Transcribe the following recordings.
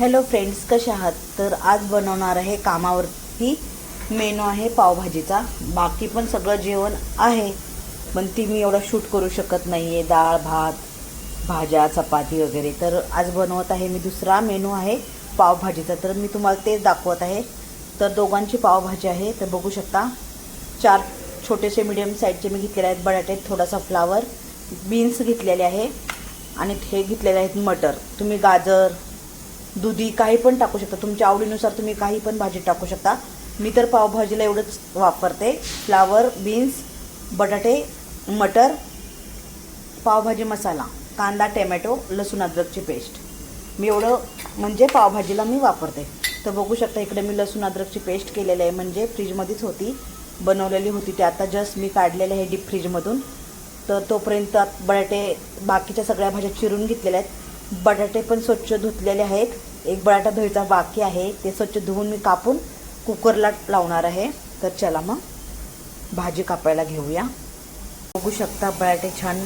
Hello friends, कसे आहात? तर आज बनवणार आहे कामावरती मेनू आहे पावभाजीचा. बाकी पण सगळं जेवण आहे, पण ती मी एवढं शूट करू शकत नाही आहे. डाळ भात भाज्या चपाती वगैरे. तर आज बनवत आहे मी दुसरा मेनू आहे पावभाजीचा. तर मी तुम्हाला तेच दाखवत आहे. तर दोघांची पावभाजी आहे. तर बघू शकता 4 छोटेसे मीडियम साईजचे मी घेतलेले आहेत बटाटे, थोडासा फ्लावर, बीन्स घेतलेले आहे आणि हे घेतलेले आहेत मटर. तुम्ही गाजर दुधी काही पण टाकू शकता, तुमच्या आवडीनुसार तुम्ही काही पण भाजी टाकू शकता. मी तर पावभाजीला एवढंच वापरते: फ्लावर, बीन्स, बटाटे, मटर, पावभाजी मसाला, कांदा, टोमॅटो, लसूण अद्रकची पेस्ट. मी एवढं म्हणजे पावभाजीला मी वापरते. तर बघू शकता इकडे मी लसूण अद्रकची पेस्ट केलेली आहे, म्हणजे फ्रीजमध्येच होती, बनवलेली होती. ते आता जस्ट मी काढलेले आहे डीप फ्रीजमधून. तर तोपर्यंत बटाटे बाकीच्या सगळ्या भाज्या चिरून घेतलेल्या आहेत. बटाटे पण स्वच्छ धुतलेले आहेत. एक बटाटा धुवायचा बाकी आहे, ते स्वच्छ धुवून मी कापून कुकरला लावणार आहे. तर चला मग भाजी कापायला घेऊया. बघू शकता बटाटे छान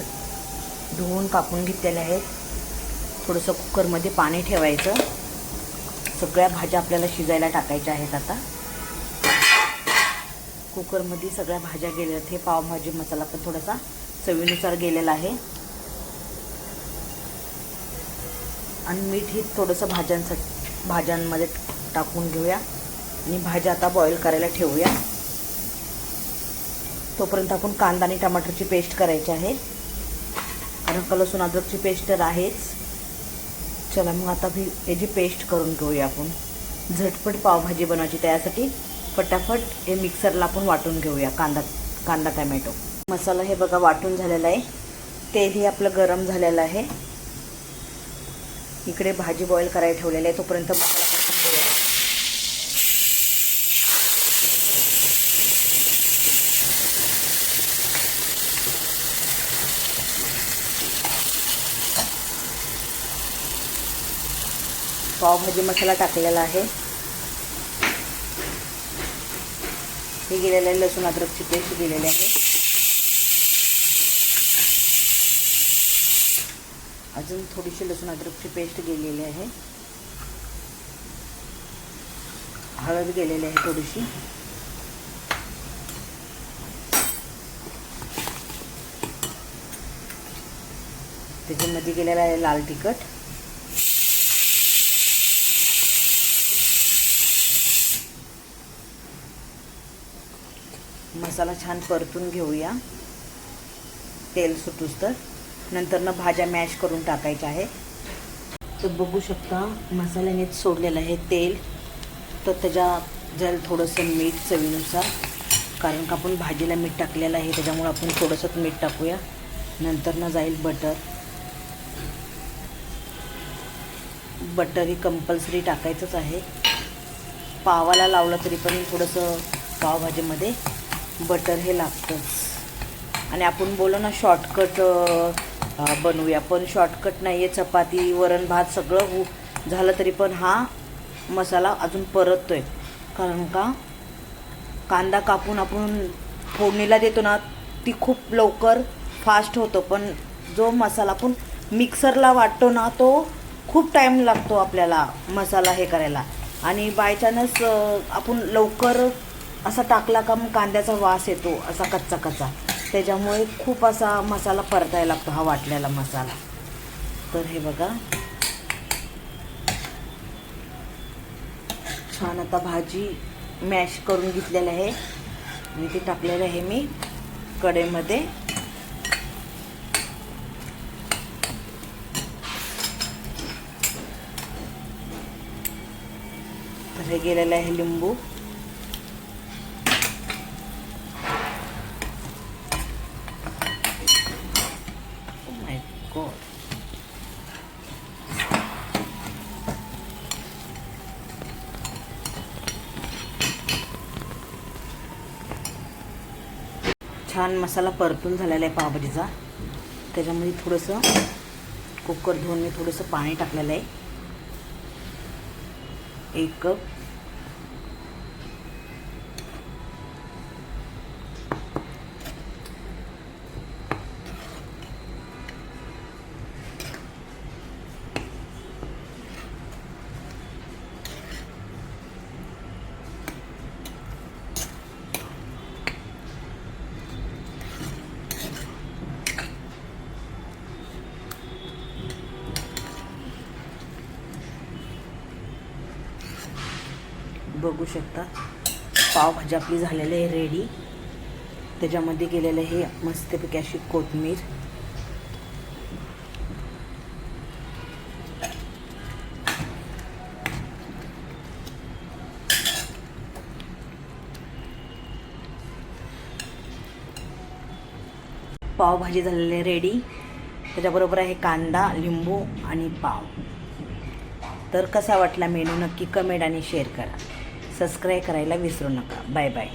धुवून कापून घेतलेले आहेत. थोडंसं कुकरमध्ये पाणी ठेवायचं. सगळ्या भाज्या आपल्याला शिजायला टाकायच्या आहेत. आता कुकरमध्ये सगळ्या भाज्या गेल्या आहेत. हे पावभाजी मसाला पण थोडासा चवीनुसार गेलेला आहे आणि मीठ ही थोडंसं भाज्यांमध्ये टाकून घेऊया आणि भाज्या आता बॉईल करायला ठेवूया. तोपर्यंत आपण कांदा आणि टमाटरची पेस्ट करायची आहे, कारण लसूण अद्रकची पेस्ट तर आहेच. चला मग आता याची पेस्ट करून घेऊया आपण. झटपट पावभाजी बनवायची, त्यासाठी फटाफट हे मिक्सरला आपण वाटून घेऊया. कांदा टोमॅटो मसाला हे बघा वाटून झालेला आहे. तेलही आपलं गरम झालेलं आहे. इकडे भाजी बॉईल करायला ठेवलेली आहे. तोपर्यंत मसाला टाकून घेऊया. पावभाजी मसाला टाकलेला आहे. हे गेलेलं आहे लसूण अद्रकची पेस्ट दिलेली आहे. अजून थोडीशी लसूण अद्रकची पेस्ट गेलेली आहे. हळद गेलेली आहे थोडीशी. त्याच्यामध्ये गेलेला आहे लाल तिखट. मसाला छान परतून घेऊया तेल सुटूस तर. नंतर ना भाज्या मॅश करून टाकायच्या आहे. तर बघू शकता मसाल्याने सोडलेलं आहे तेल. तर त्याच्यात जाईल थोडंसं मीठ चवीनुसार, कारण का आपण भाजीला मीठ टाकलेलं आहे, त्याच्यामुळे आपण थोडंसं मीठ टाकूया. नंतर ना जाईल बटर ही कंपल्सरी टाकायचंच आहे. पावाला लावलं तरी पण थोडंसं पावभाजीमध्ये बटर हे लागतंच. आणि आपण बोललो ना शॉर्टकट बनवूया, पण शॉर्टकट नाही आहे. चपाती वरण भात सगळं झालं तरी पण हा मसाला अजून परततोय, कारण का कांदा कापून आपण फोडणीला देतो ना, ती खूप लवकर फास्ट होतो. पण जो मसाला आपण मिक्सरला वाटतो ना, तो खूप टाईम लागतो आपल्याला मसाला हे करायला. आणि बाय चान्स आपण लवकर असा टाकला का मग कांद्याचा वास येतो असा कच्चा कच्चा. त्याच्यामुळे खूप असा मसाला परतायला लागतो हा वाटलेला मसाला. तर हे बघा छान आता भाजी मॅश करून घेतलेली आहे आणि ती टाकलेली आहे मी कढईमध्ये. तर हे गेलेलं आहे लिंबू. छान मसाला परतून झालेला आहे पावभाजीचा. त्याच्यामध्ये थोडंसं कुकर धुवून मी थोडंसं पाणी टाकलेलं आहे. 1 कप. बघू शकता पावभाजी आपली झालेली आहे रेडी. त्याच्यामध्ये केलेलं आहे मस्तपैकी अशी कोथिंबीर. पावभाजी झालेली आहे रेडी. त्याच्याबरोबर आहे कांदा, लिंबू आणि पाव. तर कसा वाटला मेनू नक्की कमेंट आणि शेअर करा. सबस्क्राईब करायला विसरू नका. Bye bye.